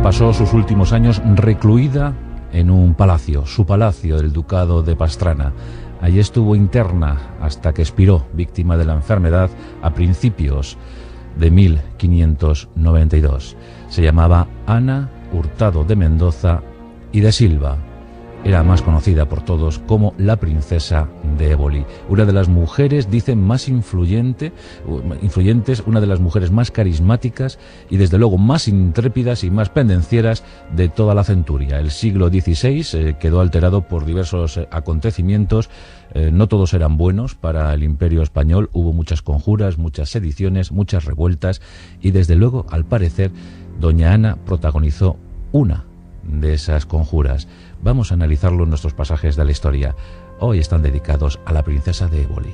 pasó sus últimos años recluida en un palacio, su palacio del Ducado de Pastrana. Allí estuvo interna hasta que expiró, víctima de la enfermedad, a principios de 1592. Se llamaba Ana Hurtado de Mendoza y de Silva. Era más conocida por todos como la princesa de Éboli, una de las mujeres, dicen, más influyentes, una de las mujeres más carismáticas y desde luego más intrépidas y más pendencieras de toda la centuria. El siglo XVI quedó alterado por diversos acontecimientos, no todos eran buenos para el Imperio español, hubo muchas conjuras, muchas sediciones, muchas revueltas y desde luego, al parecer, doña Ana protagonizó una de esas conjuras. Vamos a analizarlo en nuestros pasajes de la historia. Hoy están dedicados a la princesa de Éboli.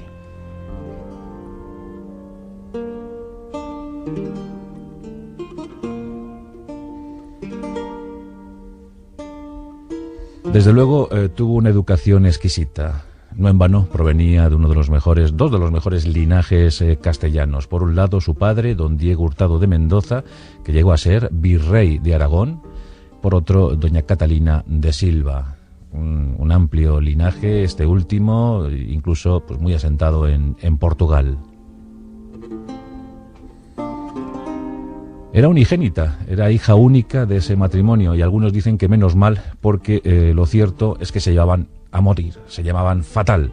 Desde luego tuvo una educación exquisita. No en vano provenía de dos de los mejores linajes castellanos. Por un lado, su padre, don Diego Hurtado de Mendoza, que llegó a ser virrey de Aragón. Por otro, doña Catalina de Silva, un amplio linaje, este último, incluso pues, muy asentado en Portugal. Era unigénita, era hija única de ese matrimonio, y algunos dicen que menos mal, porque lo cierto es que se llevaban a morir, se llamaban fatal.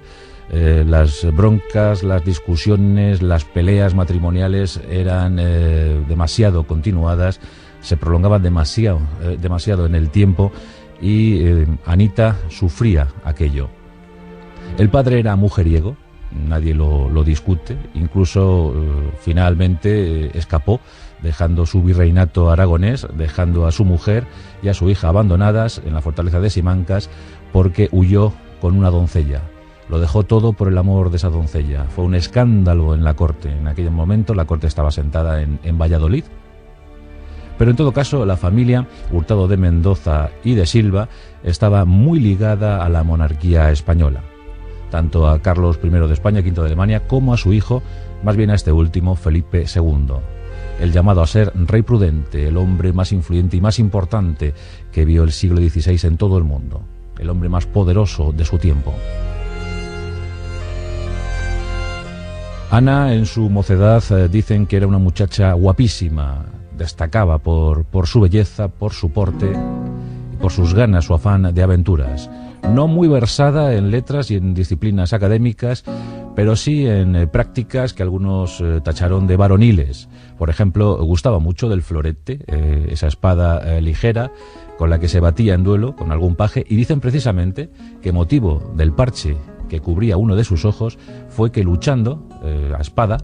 Las broncas, las discusiones, las peleas matrimoniales eran demasiado continuadas, se prolongaban demasiado en el tiempo y Anita sufría aquello. El padre era mujeriego, nadie lo discute, incluso finalmente escapó, dejando su virreinato aragonés, dejando a su mujer y a su hija abandonadas en la fortaleza de Simancas porque huyó con una doncella. Lo dejó todo por el amor de esa doncella. Fue un escándalo en la corte. En aquel momento la corte estaba sentada en Valladolid. Pero en todo caso, la familia Hurtado de Mendoza y de Silva estaba muy ligada a la monarquía española, tanto a Carlos I de España, V de Alemania, como a su hijo, más bien a este último, Felipe II, el llamado a ser rey prudente, el hombre más influyente y más importante que vio el siglo XVI en todo el mundo, el hombre más poderoso de su tiempo. Ana, en su mocedad, dicen que era una muchacha guapísima. Destacaba por su belleza, por su porte, por sus ganas, su afán de aventuras. No muy versada en letras y en disciplinas académicas, pero sí en prácticas que algunos tacharon de varoniles. Por ejemplo, gustaba mucho del florete, esa espada ligera con la que se batía en duelo con algún paje, y dicen precisamente que motivo del parche que cubría uno de sus ojos fue que luchando a espada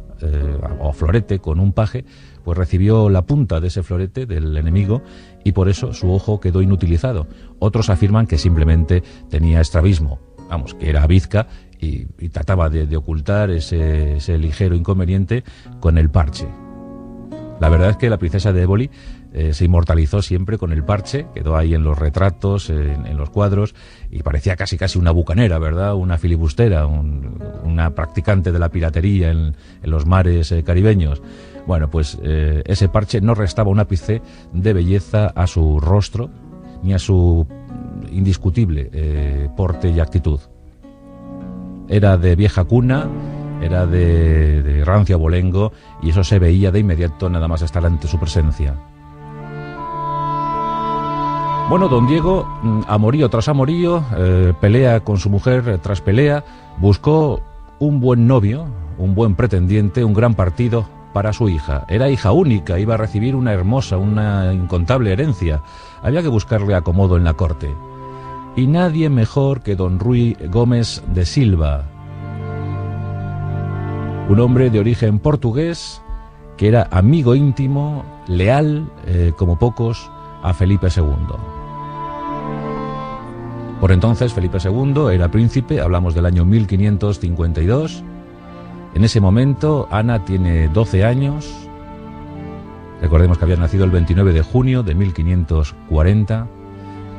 o a florete con un paje, pues recibió la punta de ese florete del enemigo y por eso su ojo quedó inutilizado. Otros afirman que simplemente tenía estrabismo, vamos, que era abizca y trataba de ocultar ese ligero inconveniente con el parche. La verdad es que la princesa de Éboli se inmortalizó siempre con el parche, quedó ahí en los retratos, en los cuadros, y parecía casi una bucanera, ¿verdad? Una filibustera, una practicante de la piratería en los mares caribeños. Bueno, pues ese parche no restaba un ápice de belleza a su rostro, ni a su indiscutible porte y actitud. Era de vieja cuna, era de rancio abolengo, y eso se veía de inmediato nada más estar ante su presencia. Bueno, don Diego, amorío tras amorío, pelea con su mujer tras pelea, buscó un buen novio, un buen pretendiente, un gran partido para su hija. Era hija única, iba a recibir una incontable herencia. Había que buscarle acomodo en la corte. Y nadie mejor que don Ruy Gómez de Silva, un hombre de origen portugués que era amigo íntimo, leal, como pocos, a Felipe II. Por entonces Felipe II era príncipe, hablamos del año 1552. En ese momento Ana tiene 12 años. Recordemos que había nacido el 29 de junio de 1540.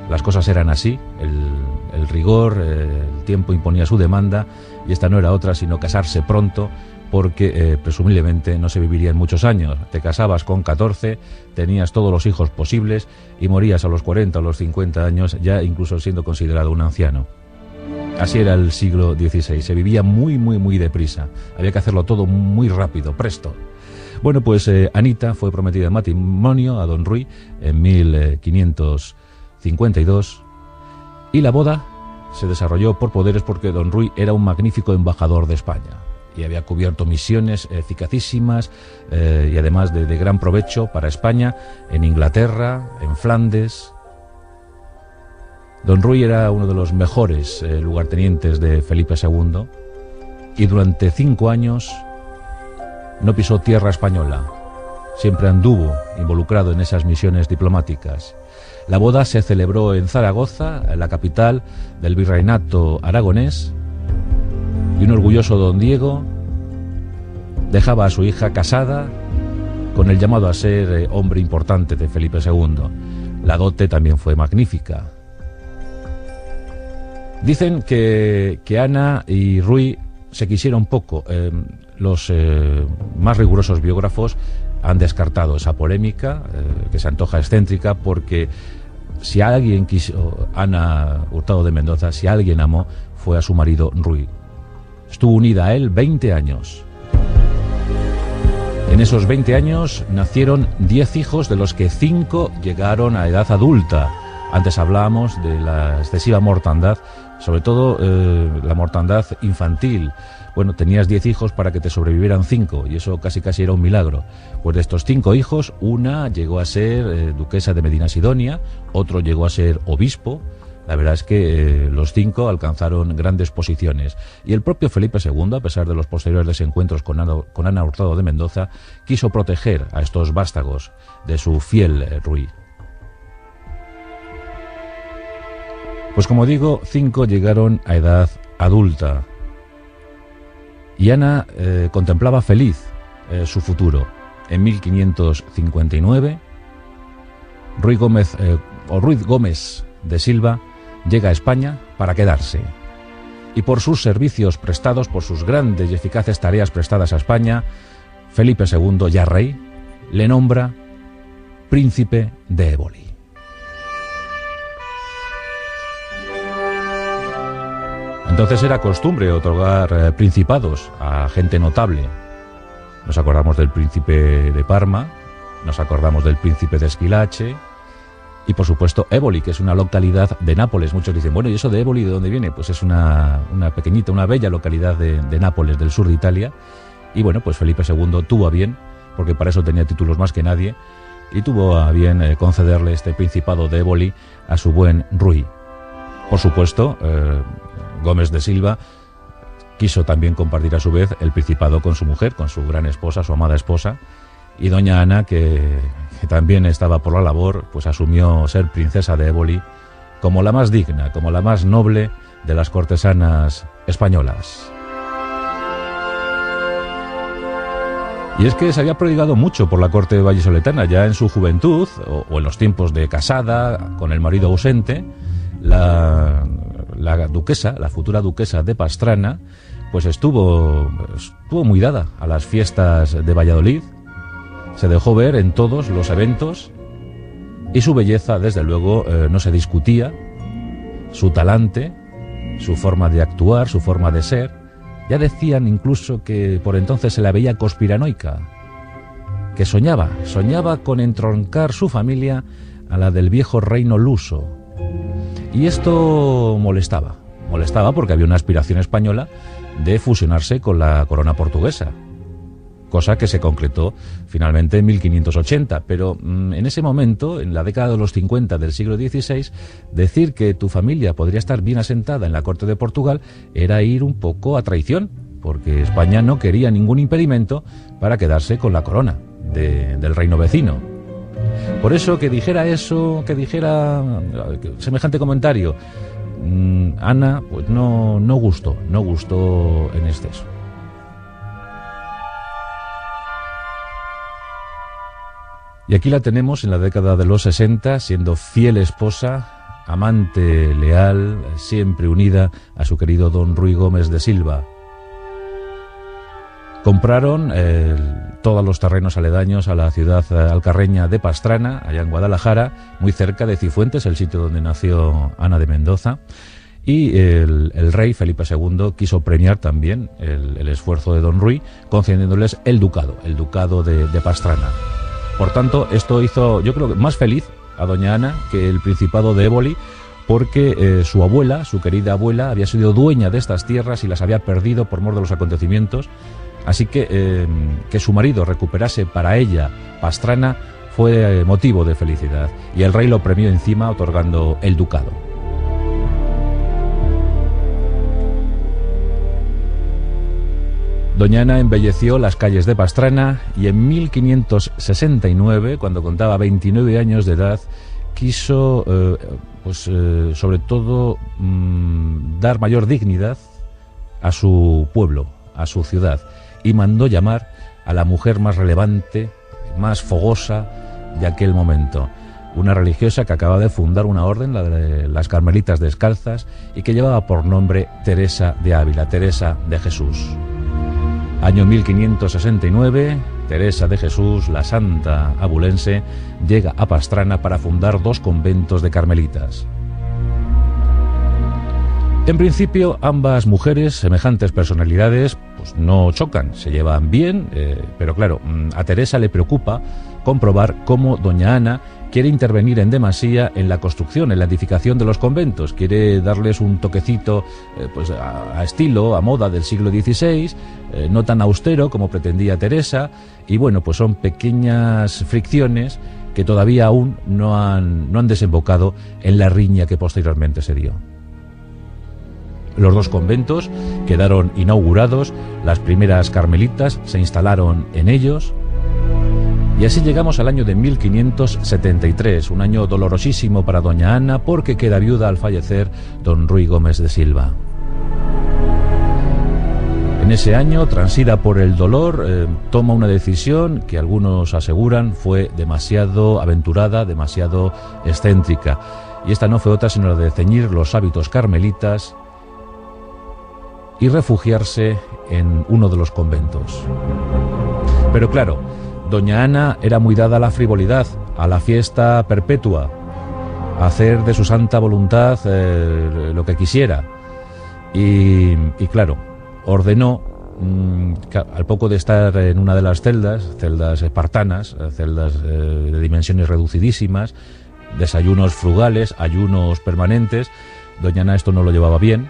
Las cosas eran así, el rigor, el tiempo imponía su demanda, y esta no era otra sino casarse pronto, porque presumiblemente no se vivirían muchos años. Te casabas con 14, tenías todos los hijos posibles y morías a los 40 o los 50 años, ya incluso siendo considerado un anciano. Así era el siglo XVI, se vivía muy deprisa, había que hacerlo todo muy rápido, presto. Bueno, pues Anita fue prometida en matrimonio a don Ruy en 1552 y la boda se desarrolló por poderes porque don Ruy era un magnífico embajador de España y había cubierto misiones eficacísimas y además de gran provecho para España en Inglaterra, en Flandes. Don Ruy era uno de los mejores lugartenientes de Felipe II y durante 5 años no pisó tierra española. Siempre anduvo involucrado en esas misiones diplomáticas. La boda se celebró en Zaragoza, la capital del virreinato aragonés, y un orgulloso don Diego dejaba a su hija casada con el llamado a ser hombre importante de Felipe II. La dote también fue magnífica. Dicen que Ana y Ruy se quisieron poco. Los más rigurosos biógrafos han descartado esa polémica, que se antoja excéntrica, porque si alguien quiso, Ana Hurtado de Mendoza, si alguien amó, fue a su marido Ruy. Estuvo unida a él 20 años. En esos 20 años nacieron 10 hijos, de los que 5 llegaron a edad adulta. Antes hablábamos de la excesiva mortandad, sobre todo la mortandad infantil. Bueno, tenías 10 hijos para que te sobrevivieran 5, y eso casi era un milagro. Pues de estos 5 hijos, una llegó a ser duquesa de Medina Sidonia, otro llegó a ser obispo. La verdad es que los 5 alcanzaron grandes posiciones. Y el propio Felipe II, a pesar de los posteriores desencuentros con Ana Hurtado de Mendoza, quiso proteger a estos vástagos de su fiel Ruy. Pues como digo, 5 llegaron a edad adulta. Y Ana contemplaba feliz su futuro. En 1559, Ruy Gómez de Silva llega a España para quedarse. Y por sus servicios prestados, por sus grandes y eficaces tareas prestadas a España, Felipe II, ya rey, le nombra príncipe de Éboli. Entonces era costumbre otorgar principados a gente notable. Nos acordamos del príncipe de Parma, nos acordamos del príncipe de Esquilache y, por supuesto, Éboli, que es una localidad de Nápoles. Muchos dicen, bueno, ¿y eso de Éboli de dónde viene? Pues es una pequeñita, una bella localidad de Nápoles, del sur de Italia. Y bueno, pues Felipe II tuvo a bien, porque para eso tenía títulos más que nadie, y tuvo a bien concederle este principado de Éboli a su buen Ruy. Por supuesto, Gómez de Silva quiso también compartir a su vez el principado con su mujer, con su gran esposa, su amada esposa, y doña Ana, que también estaba por la labor, pues asumió ser princesa de Éboli como la más digna, como la más noble de las cortesanas españolas. Y es que se había prodigado mucho por la corte vallisoletana. Ya en su juventud, o en los tiempos de casada, con el marido ausente, la duquesa, la futura duquesa de Pastrana, pues estuvo muy dada a las fiestas de Valladolid. Se dejó ver en todos los eventos y su belleza, desde luego, no se discutía. Su talante, su forma de actuar, su forma de ser. Ya decían incluso que por entonces se la veía conspiranoica, que soñaba con entroncar su familia a la del viejo reino luso. Y esto molestaba porque había una aspiración española de fusionarse con la corona portuguesa, cosa que se concretó finalmente en 1580, pero en ese momento, en la década de los 50 del siglo XVI, decir que tu familia podría estar bien asentada en la corte de Portugal era ir un poco a traición, porque España no quería ningún impedimento para quedarse con la corona del reino vecino. Por eso que dijera semejante comentario, Ana pues no gustó en exceso. Y aquí la tenemos en la década de los 60, siendo fiel esposa, amante leal, siempre unida a su querido don Ruy Gómez de Silva. Compraron todos los terrenos aledaños a la ciudad alcarreña de Pastrana, allá en Guadalajara, muy cerca de Cifuentes, el sitio donde nació Ana de Mendoza. Y el rey Felipe II quiso premiar también el esfuerzo de don Ruy, concediéndoles el ducado de Pastrana. Por tanto, esto hizo, yo creo, más feliz a doña Ana que el Principado de Éboli, porque su abuela, su querida abuela, había sido dueña de estas tierras y las había perdido por mor de los acontecimientos. Así que su marido recuperase para ella Pastrana fue motivo de felicidad, y el rey lo premió encima otorgando el ducado. Doña Ana embelleció las calles de Pastrana y en 1569, cuando contaba 29 años de edad, quiso, sobre todo, dar mayor dignidad a su pueblo, a su ciudad, y mandó llamar a la mujer más relevante, más fogosa de aquel momento. Una religiosa que acababa de fundar una orden, la de las Carmelitas Descalzas, y que llevaba por nombre Teresa de Ávila, Teresa de Jesús. Año 1569, Teresa de Jesús, la santa abulense, llega a Pastrana para fundar 2 conventos de carmelitas. En principio, ambas mujeres, semejantes personalidades, pues no chocan, se llevan bien, pero claro, a Teresa le preocupa comprobar cómo doña Ana quiere intervenir en demasía en la construcción, en la edificación de los conventos. Quiere darles un toquecito a estilo, a moda del siglo XVI, no tan austero como pretendía Teresa, y bueno, pues son pequeñas fricciones que todavía aún no han desembocado en la riña que posteriormente se dio. Los 2 conventos quedaron inaugurados, las primeras carmelitas se instalaron en ellos, y así llegamos al año de 1573, un año dolorosísimo para doña Ana, porque queda viuda al fallecer don Ruy Gómez de Silva. En ese año, transida por el dolor, toma una decisión que algunos aseguran fue demasiado aventurada, demasiado excéntrica, y esta no fue otra sino la de ceñir los hábitos carmelitas y refugiarse en uno de los conventos. Pero claro, doña Ana era muy dada a la frivolidad, a la fiesta perpetua, a hacer de su santa voluntad lo que quisiera. Y claro, ordenó, al poco de estar en una de las celdas espartanas, celdas de dimensiones reducidísimas, desayunos frugales, ayunos permanentes, doña Ana esto no lo llevaba bien.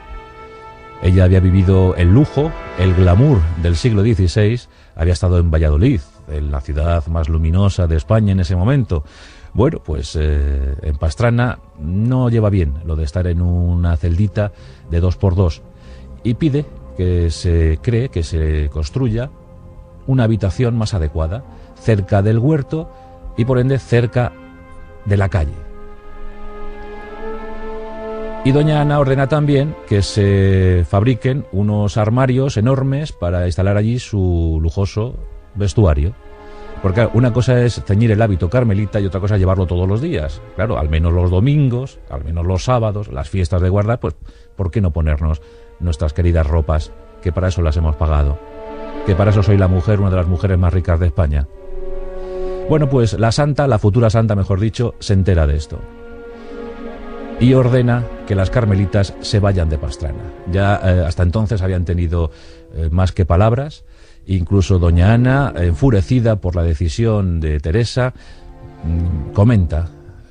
Ella había vivido el lujo, el glamour del siglo XVI, había estado en Valladolid, en la ciudad más luminosa de España en ese momento. Bueno, pues en Pastrana no lleva bien lo de estar en una celdita de 2x2 y pide que se construya una habitación más adecuada, cerca del huerto y por ende cerca de la calle. Y doña Ana ordena también que se fabriquen unos armarios enormes para instalar allí su lujoso vestuario. Porque una cosa es ceñir el hábito carmelita y otra cosa es llevarlo todos los días. Claro, al menos los domingos, al menos los sábados, las fiestas de guardar, pues ¿por qué no ponernos nuestras queridas ropas, que para eso las hemos pagado? Que para eso soy la mujer, una de las mujeres más ricas de España. Bueno, pues la futura santa, mejor dicho, se entera de esto y ordena que las carmelitas se vayan de Pastrana. Ya hasta entonces habían tenido más que palabras. Incluso doña Ana, enfurecida por la decisión de Teresa, comenta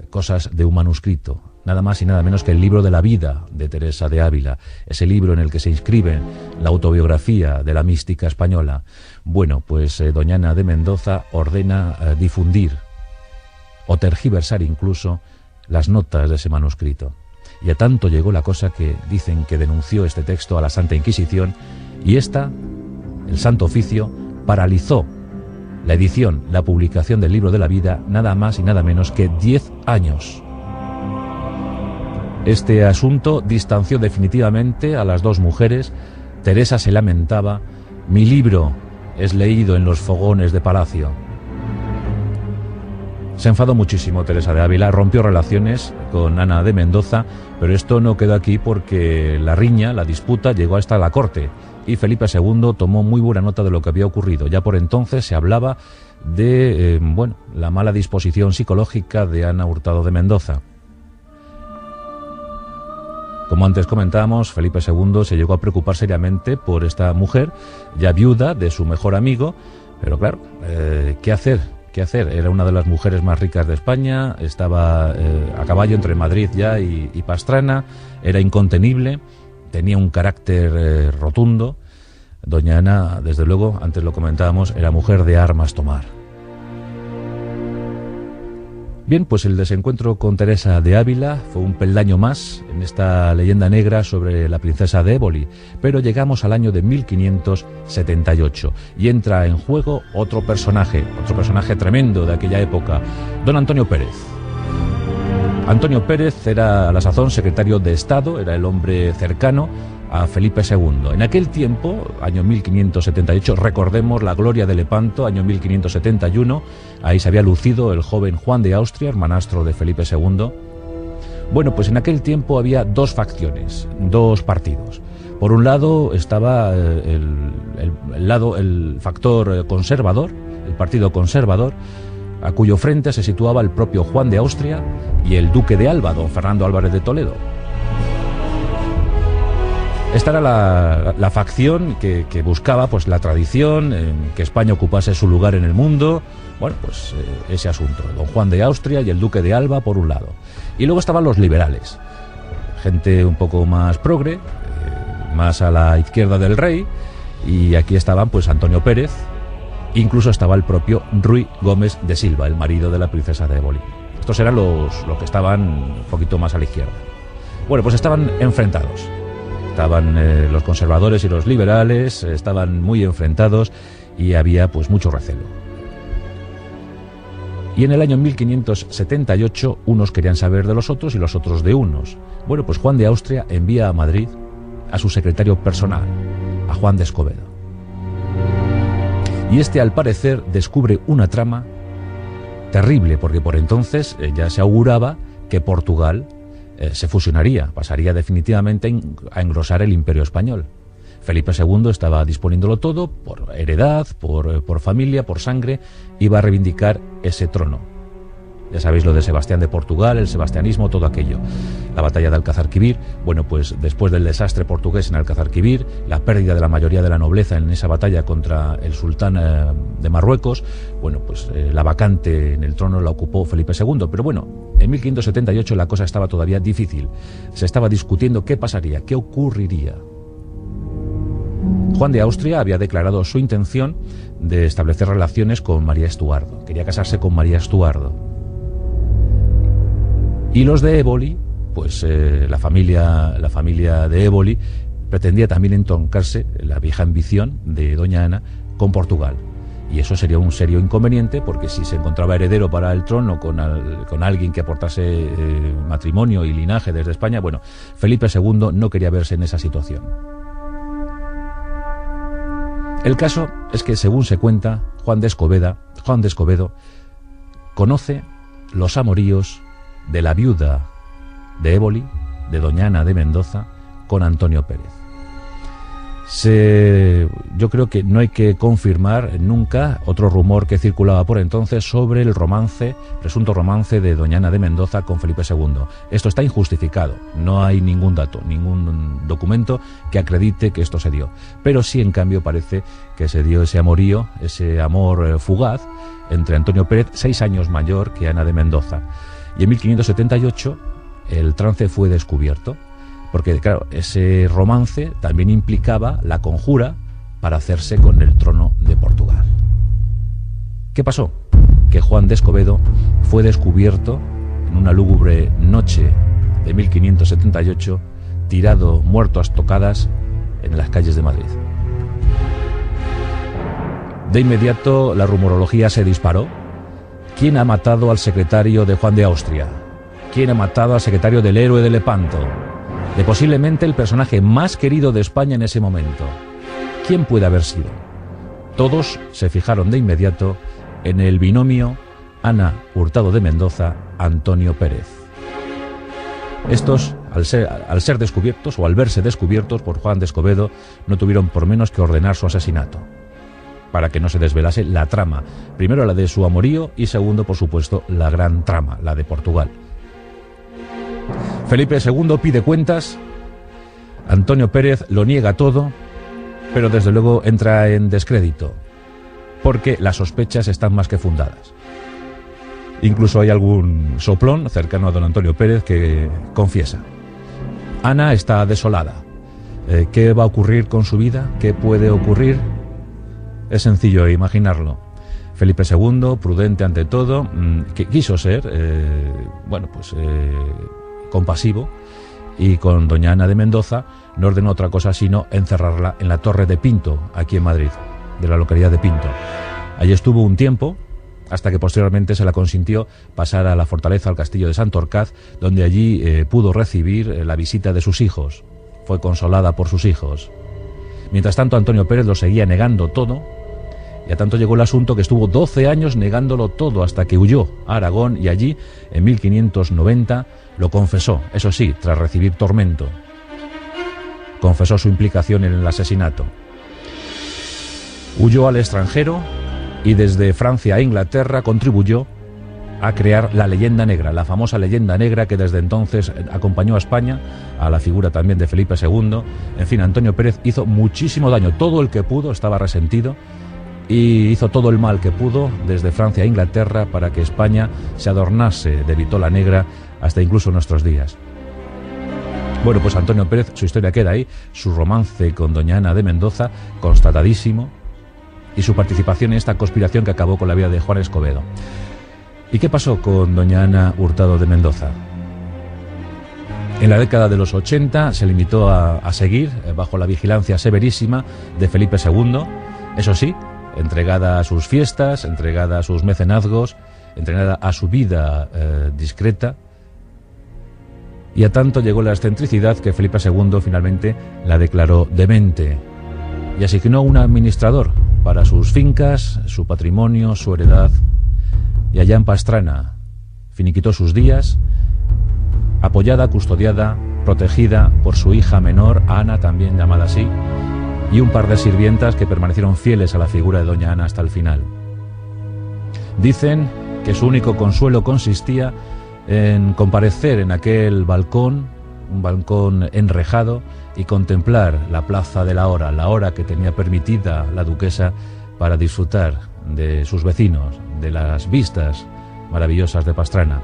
cosas de un manuscrito, nada más y nada menos que el libro de la vida de Teresa de Ávila, ese libro en el que se inscribe la autobiografía de la mística española. Bueno, pues doña Ana de Mendoza ordena difundir o tergiversar incluso las notas de ese manuscrito. Y a tanto llegó la cosa que dicen que denunció este texto a la Santa Inquisición, y esta, el Santo Oficio, paralizó la edición, la publicación del libro de la vida, nada más y nada menos que 10 años. Este asunto distanció definitivamente a las 2 mujeres. Teresa se lamentaba: mi libro es leído en los fogones de palacio. Se enfadó muchísimo Teresa de Ávila, rompió relaciones con Ana de Mendoza, pero esto no quedó aquí porque la riña, la disputa, llegó hasta la corte. y Felipe II tomó muy buena nota de lo que había ocurrido. Ya por entonces se hablaba de la mala disposición psicológica de Ana Hurtado de Mendoza. Como antes comentábamos, Felipe II se llegó a preocupar seriamente por esta mujer, ya viuda de su mejor amigo, pero claro, ¿qué hacer? ¿Qué hacer? Era una de las mujeres más ricas de España, estaba a caballo entre Madrid ya y Pastrana, era incontenible, tenía un carácter rotundo. Doña Ana, desde luego, antes lo comentábamos, era mujer de armas tomar. Bien, pues el desencuentro con Teresa de Ávila fue un peldaño más en esta leyenda negra sobre la princesa de Éboli, pero llegamos al año de 1578 y entra en juego otro personaje tremendo de aquella época, don Antonio Pérez. Antonio Pérez era a la sazón secretario de Estado, era el hombre cercano a Felipe II. En aquel tiempo, año 1578, recordemos la gloria de Lepanto, año 1571, ahí se había lucido el joven Juan de Austria, hermanastro de Felipe II. Bueno, pues en aquel tiempo había dos facciones, dos partidos. Por un lado estaba el factor conservador, el partido conservador, a cuyo frente se situaba el propio Juan de Austria y el duque de Alba, don Fernando Álvarez de Toledo. Esta era la facción que buscaba pues la tradición, que España ocupase su lugar en el mundo. Bueno, pues ese asunto, don Juan de Austria y el duque de Alba por un lado. Y luego estaban los liberales, gente un poco más progre, más a la izquierda del rey, y aquí estaban pues Antonio Pérez, incluso estaba el propio Ruy Gómez de Silva, el marido de la princesa de Éboli. Estos eran los que estaban un poquito más a la izquierda. Bueno, pues estaban enfrentados. Estaban los conservadores y los liberales, estaban muy enfrentados y había pues mucho recelo. Y en el año 1578 unos querían saber de los otros y los otros de unos. Bueno, pues Juan de Austria envía a Madrid a su secretario personal, a Juan de Escobedo. Y este, al parecer, descubre una trama terrible, porque por entonces ya se auguraba que Portugal se fusionaría, pasaría definitivamente a engrosar el Imperio Español. Felipe II estaba disponiéndolo todo, por heredad, por familia, por sangre, iba a reivindicar ese trono. Ya sabéis lo de Sebastián de Portugal, el sebastianismo, todo aquello. La batalla de Alcázar-Quibir, bueno, pues después del desastre portugués en Alcázar-Quibir, la pérdida de la mayoría de la nobleza en esa batalla contra el sultán de Marruecos, bueno, pues la vacante en el trono la ocupó Felipe II. Pero bueno, en 1578 la cosa estaba todavía difícil. Se estaba discutiendo qué pasaría, qué ocurriría. Juan de Austria había declarado su intención de establecer relaciones con María Estuardo. Quería casarse con María Estuardo. Y los de Éboli, pues la familia de Éboli pretendía también entroncarse, la vieja ambición de doña Ana, con Portugal. Y eso sería un serio inconveniente, porque si se encontraba heredero para el trono con alguien que aportase matrimonio y linaje desde España, bueno, Felipe II no quería verse en esa situación. El caso es que, según se cuenta, Juan de Escobedo conoce los amoríos de la viuda de Éboli, de doña Ana de Mendoza, con Antonio Pérez. Yo creo que no hay que confirmar nunca otro rumor que circulaba por entonces sobre el presunto romance de doña Ana de Mendoza con Felipe II. Esto está injustificado, no hay ningún dato, ningún documento que acredite que esto se dio. Pero sí, en cambio, parece que se dio ese amorío, ese amor fugaz entre Antonio Pérez, 6 años mayor que Ana de Mendoza. Y en 1578 el trance fue descubierto, porque claro, ese romance también implicaba la conjura para hacerse con el trono de Portugal. ¿Qué pasó? Que Juan de Escobedo fue descubierto en una lúgubre noche de 1578, tirado, muerto a estocadas en las calles de Madrid. De inmediato la rumorología se disparó. ¿Quién ha matado al secretario de Juan de Austria? ¿Quién ha matado al secretario del héroe de Lepanto? De posiblemente el personaje más querido de España en ese momento. ¿Quién puede haber sido? Todos se fijaron de inmediato en el binomio Ana Hurtado de Mendoza, Antonio Pérez. Estos al ser descubiertos o al verse descubiertos por Juan de Escobedo, no tuvieron por menos que ordenar su asesinato, para que no se desvelase la trama. Primero la de su amorío y segundo, por supuesto, la gran trama, la de Portugal. Felipe II pide cuentas, Antonio Pérez lo niega todo, pero desde luego entra en descrédito, porque las sospechas están más que fundadas. Incluso hay algún soplón cercano a don Antonio Pérez que confiesa. Ana está desolada. ¿Qué va a ocurrir con su vida? ¿Qué puede ocurrir? Es sencillo imaginarlo. Felipe II, prudente ante todo, que quiso ser, compasivo, y con doña Ana de Mendoza no ordenó otra cosa sino encerrarla en la Torre de Pinto, aquí en Madrid, de la localidad de Pinto. Allí estuvo un tiempo, hasta que posteriormente se la consintió pasar a la fortaleza, al castillo de Santorcaz, donde allí pudo recibir la visita de sus hijos. Fue consolada por sus hijos. Mientras tanto, Antonio Pérez lo seguía negando todo, y a tanto llegó el asunto que estuvo 12 años negándolo todo hasta que huyó a Aragón, y allí, en 1590, lo confesó, eso sí, tras recibir tormento. Confesó su implicación en el asesinato. Huyó al extranjero y desde Francia a Inglaterra contribuyó a crear la leyenda negra, la famosa leyenda negra que desde entonces acompañó a España, a la figura también de Felipe II. En fin, Antonio Pérez hizo muchísimo daño, todo el que pudo, estaba resentido, y hizo todo el mal que pudo desde Francia a Inglaterra para que España se adornase de vitola negra hasta incluso nuestros días. Bueno, pues Antonio Pérez, su historia queda ahí, su romance con doña Ana de Mendoza, constatadísimo, y su participación en esta conspiración que acabó con la vida de Juan Escobedo. ¿Y qué pasó con doña Ana Hurtado de Mendoza? En la década de los 80 se limitó a seguir bajo la vigilancia severísima de Felipe II, eso sí, entregada a sus fiestas, entregada a sus mecenazgos, entregada a su vida discreta, y a tanto llegó la excentricidad que Felipe II finalmente la declaró demente y asignó un administrador para sus fincas, su patrimonio, su heredad, y allá en Pastrana finiquitó sus días, apoyada, custodiada, protegida por su hija menor, Ana, también llamada así, y un par de sirvientas que permanecieron fieles a la figura de doña Ana hasta el final. Dicen que su único consuelo consistía en comparecer en aquel balcón, un balcón enrejado, y contemplar la plaza de la hora que tenía permitida la duquesa para disfrutar de sus vecinos, de las vistas maravillosas de Pastrana.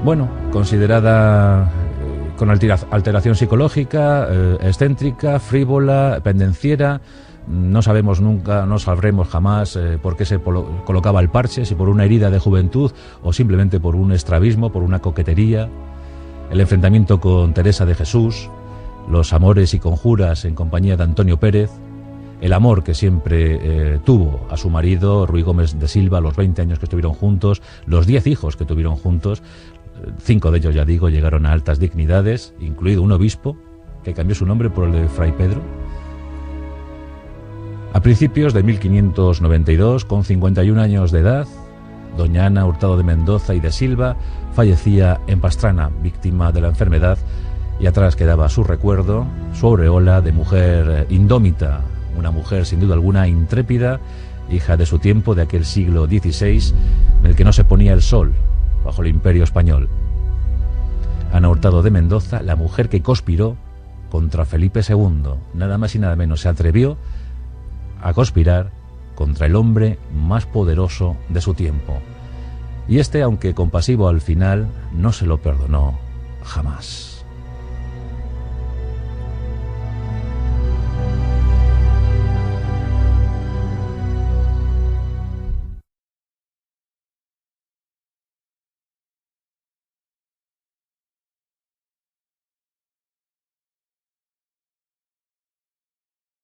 Bueno, considerada con alteración psicológica, excéntrica, frívola, pendenciera, no sabemos nunca, no sabremos jamás por qué se colocaba el parche, si por una herida de juventud o simplemente por un estrabismo, por una coquetería. El enfrentamiento con Teresa de Jesús, los amores y conjuras en compañía de Antonio Pérez, el amor que siempre tuvo a su marido, Ruy Gómez de Silva, los 20 años que estuvieron juntos, los 10 hijos que tuvieron juntos, 5 de ellos, ya digo, llegaron a altas dignidades, incluido un obispo, que cambió su nombre por el de Fray Pedro. A principios de 1592, con 51 años de edad, doña Ana Hurtado de Mendoza y de Silva fallecía en Pastrana, víctima de la enfermedad, y atrás quedaba su recuerdo, su aureola de mujer indómita, una mujer sin duda alguna intrépida, hija de su tiempo, de aquel siglo XVI, en el que no se ponía el sol bajo el Imperio español. Ana Hurtado de Mendoza, la mujer que conspiró contra Felipe II, nada más y nada menos, se atrevió a conspirar contra el hombre más poderoso de su tiempo. Y este, aunque compasivo al final, no se lo perdonó jamás.